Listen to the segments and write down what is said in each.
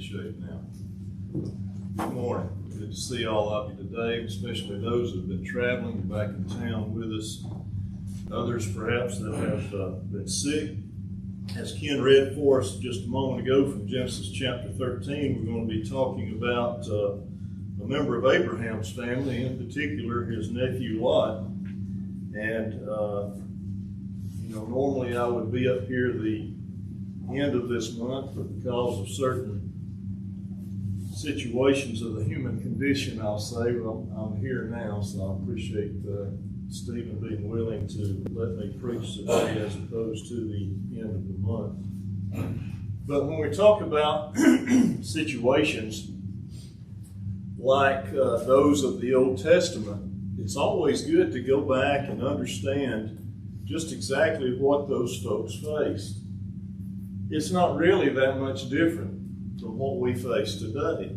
appreciate it now. Good morning. Good to see all of you today, especially those who have been traveling back in town with us. Others perhaps that have been sick. As Ken read for us just a moment ago from Genesis chapter 13, we're going to be talking about a member of Abraham's family, in particular his nephew Lot. And normally I would be up here the end of this month, but because of certain situations of the human condition, I'll say, well, I'm here now, so I appreciate Stephen being willing to let me preach today as opposed to the end of the month. But when we talk about situations like those of the Old Testament, it's always good to go back and understand just exactly what those folks faced. It's not really that much different from what we face today.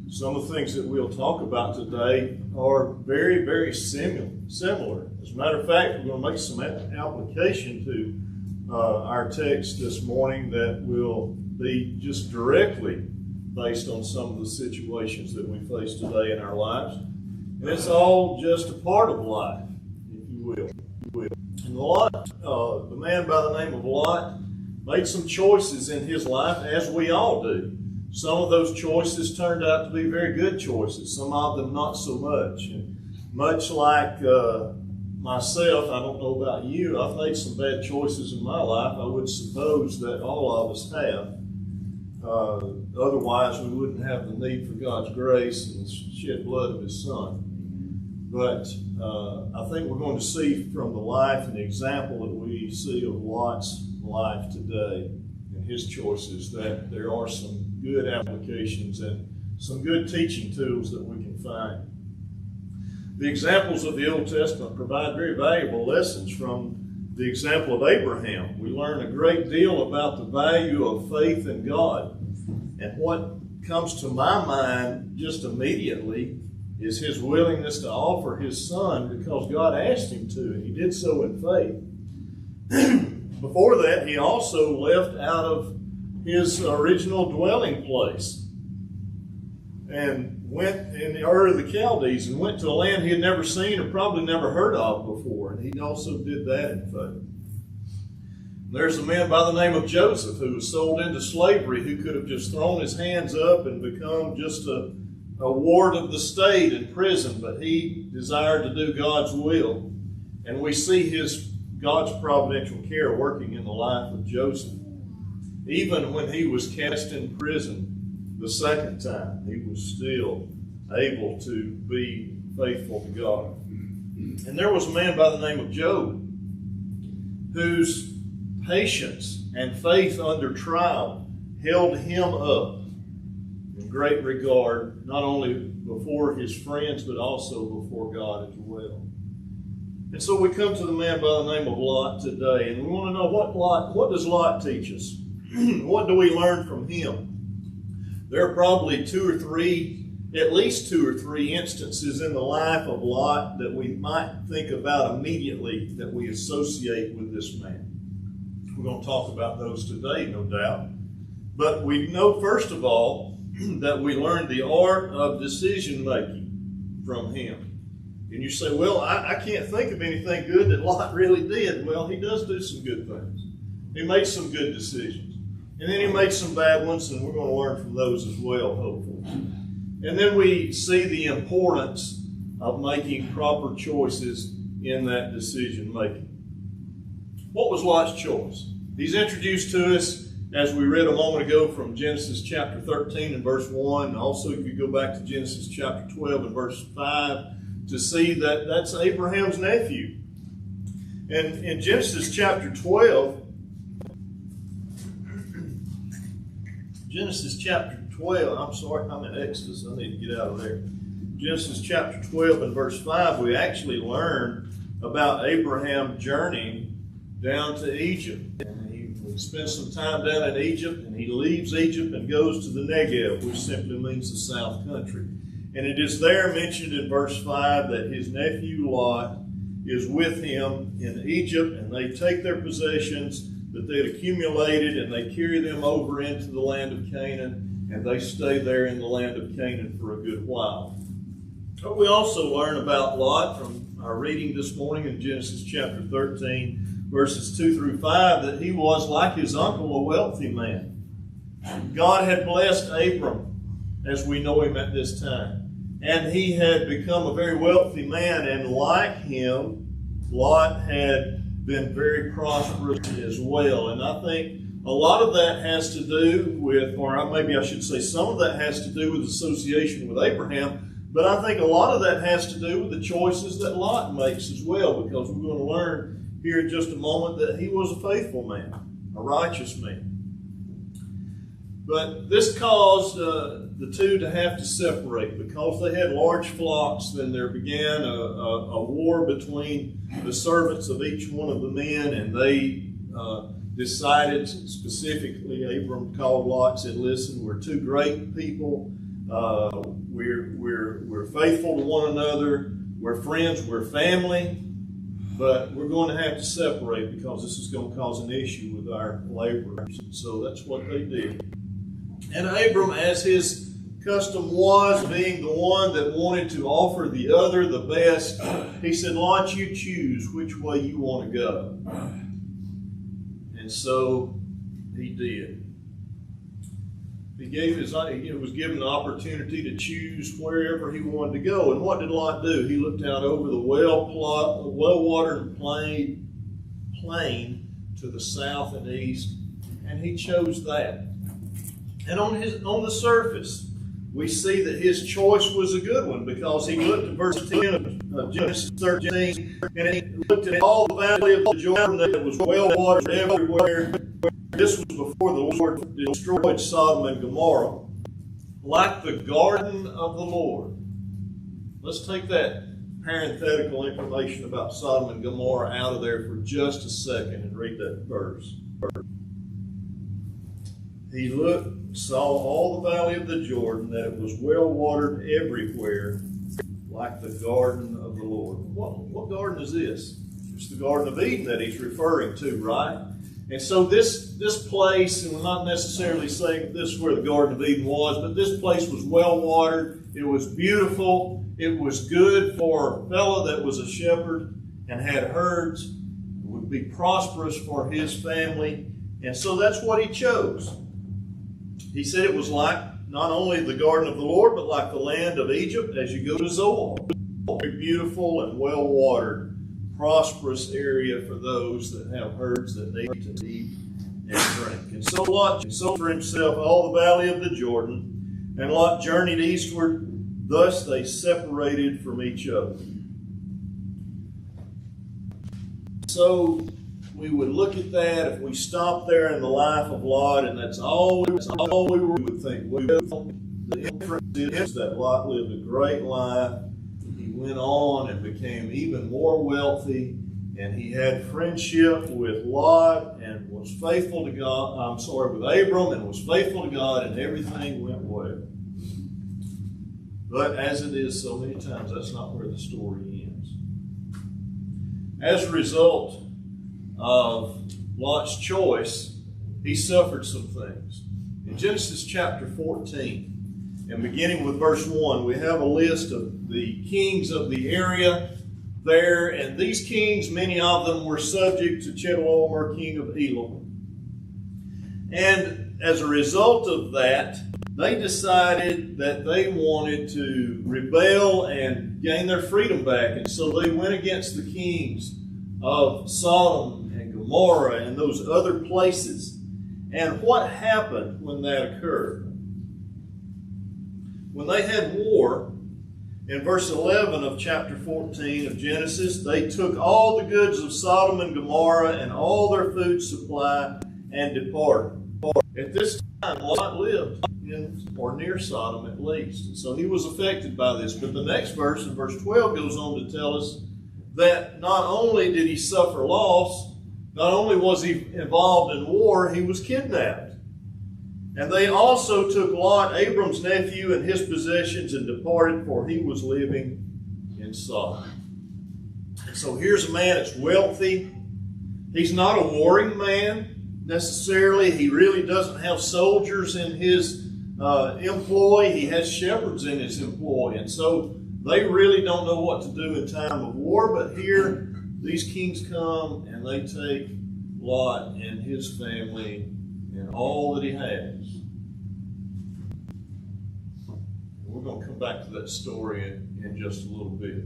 Some of the things that we'll talk about today are very, very similar. As a matter of fact, we're going to make some application to our text this morning that will be just directly based on some of the situations that we face today in our lives. And it's all just a part of life, if you will. And Lot, the man by the name of Lot, made some choices in his life, as we all do. Some of those choices turned out to be very good choices, some of them not so much. And much like myself, I don't know about you, I've made some bad choices in my life. I would suppose that all of us have. Otherwise, we wouldn't have the need for God's grace and the shed blood of His Son. But I think we're going to see from the life and the example that we see of Lot's life today and his choices that there are some good applications and some good teaching tools that we can find. The examples of the Old Testament provide very valuable lessons. From the example of Abraham, we learn a great deal about the value of faith in God. And what comes to my mind just immediately is his willingness to offer his son because God asked him to, and he did so in faith. Before that, he also left out of his original dwelling place and went in the Ur of the Chaldees and went to a land he had never seen or probably never heard of before, and he also did that in faith. There's a man by the name of Joseph who was sold into slavery, who could have just thrown his hands up and become just a ward of the state in prison, but he desired to do God's will. And we see God's providential care working in the life of Joseph. Even when he was cast in prison the second time, he was still able to be faithful to God. And there was a man by the name of Job whose patience and faith under trial held him up in great regard, not only before his friends, but also before God as well. And so we come to the man by the name of Lot today, and we want to know what does Lot teach us? What do we learn from him? There are probably at least two or three instances in the life of Lot that we might think about immediately that we associate with this man. We're going to talk about those today, no doubt. But we know, first of all, that we learned the art of decision making from him. And you say, well, I can't think of anything good that Lot really did. Well, he does do some good things. He made some good decisions. And then he made some bad ones, and we're going to learn from those as well, hopefully. And then we see the importance of making proper choices in that decision making. What was Lot's choice? He's introduced to us, as we read a moment ago, from Genesis chapter 13 and verse 1. Also, if you go back to Genesis chapter 12 and verse 5, to see that that's Abraham's nephew. And in Genesis chapter 12, I'm in Exodus, I need to get out of there. Genesis chapter 12 and verse 5, we actually learn about Abraham journeying down to Egypt. And he spends some time down in Egypt, and he leaves Egypt and goes to the Negev, which simply means the south country. And it is there mentioned in verse 5 that his nephew Lot is with him in Egypt, and they take their possessions that they had accumulated, and they carry them over into the land of Canaan, and they stayed there in the land of Canaan for a good while. But we also learn about Lot from our reading this morning in Genesis chapter 13, verses 2 through 5, that he was, like his uncle, a wealthy man. God had blessed Abram, as we know him at this time, and he had become a very wealthy man, and like him, Lot had been very prosperous as well. And I think a lot of that has to do with, or maybe I should say some of that has to do with association with Abraham, but I think a lot of that has to do with the choices that Lot makes as well, because we're going to learn here in just a moment that he was a faithful man, a righteous man. But this caused the two to have to separate. Because they had large flocks, then there began a war between the servants of each one of the men, and they decided, specifically Abram called Lot, said, listen, we're two great people. We're faithful to one another. We're friends. We're family. But we're going to have to separate because this is going to cause an issue with our laborers. So that's what they did. And Abram, as his custom was, being the one that wanted to offer the other the best, he said, Lot, you choose which way you want to go. And so he did. He was given the opportunity to choose wherever he wanted to go. And what did Lot do? He looked out over the well-watered plain to the south and east, and he chose that. And on the surface, we see that his choice was a good one, because he looked at verse 10 of Genesis 13, and he looked at all the valley of the Jordan that was well-watered everywhere. This was before the Lord destroyed Sodom and Gomorrah, like the garden of the Lord. Let's take that parenthetical information about Sodom and Gomorrah out of there for just a second and read that verse. He saw all the valley of the Jordan, that it was well-watered everywhere, like the garden of the Lord. What garden is this? It's the Garden of Eden that he's referring to, right? And so this place, and we're not necessarily saying that this is where the Garden of Eden was, but this place was well-watered. It was beautiful. It was good for a fellow that was a shepherd and had herds. It would be prosperous for his family. And so that's what he chose. He said it was like not only the garden of the Lord, but like the land of Egypt as you go to Zoar. Very beautiful and well-watered, prosperous area for those that have herds that need to eat and drink. And so Lot sold for himself all the valley of the Jordan, and Lot journeyed eastward. Thus they separated from each other. So we would look at that if we stopped there in the life of Lot, and that's all we would think. The inference is that Lot lived a great life. He went on and became even more wealthy, and he had friendship with Lot and was faithful to God. With Abram, and was faithful to God, and everything went well. But as it is so many times, that's not where the story ends. As a result of Lot's choice, he suffered some things. In Genesis chapter 14, and beginning with verse 1, we have a list of the kings of the area there, and these kings, many of them were subject to Chedorlaomer, king of Elam. And as a result of that, they decided that they wanted to rebel and gain their freedom back, and so they went against the kings of Sodom and Gomorrah and those other places. And what happened when that occurred? When they had war, in verse 11 of chapter 14 of Genesis, they took all the goods of Sodom and Gomorrah and all their food supply and departed. At this time, Lot lived in or near Sodom at least. And so he was affected by this. But the next verse, in verse 12, goes on to tell us that not only did he suffer loss, not only was he involved in war, he was kidnapped. And they also took Lot, Abram's nephew, and his possessions and departed, for he was living in Sodom. And so here's a man that's wealthy. He's not a warring man necessarily. He really doesn't have soldiers in his employ. He has shepherds in his employ. And so they really don't know what to do in time of war. But here, these kings come and they take Lot and his family and all that he has. We're going to come back to that story in just a little bit.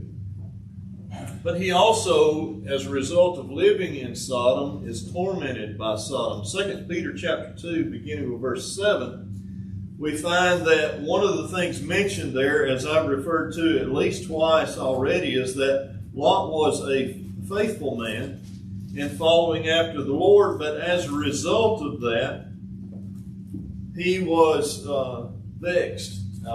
But he also, as a result of living in Sodom, is tormented by Sodom. 2 Peter chapter 2, beginning with verse 7, we find that one of the things mentioned there, as I've referred to at least twice already, is that Lot was a faithful man in following after the Lord, but as a result of that, he was vexed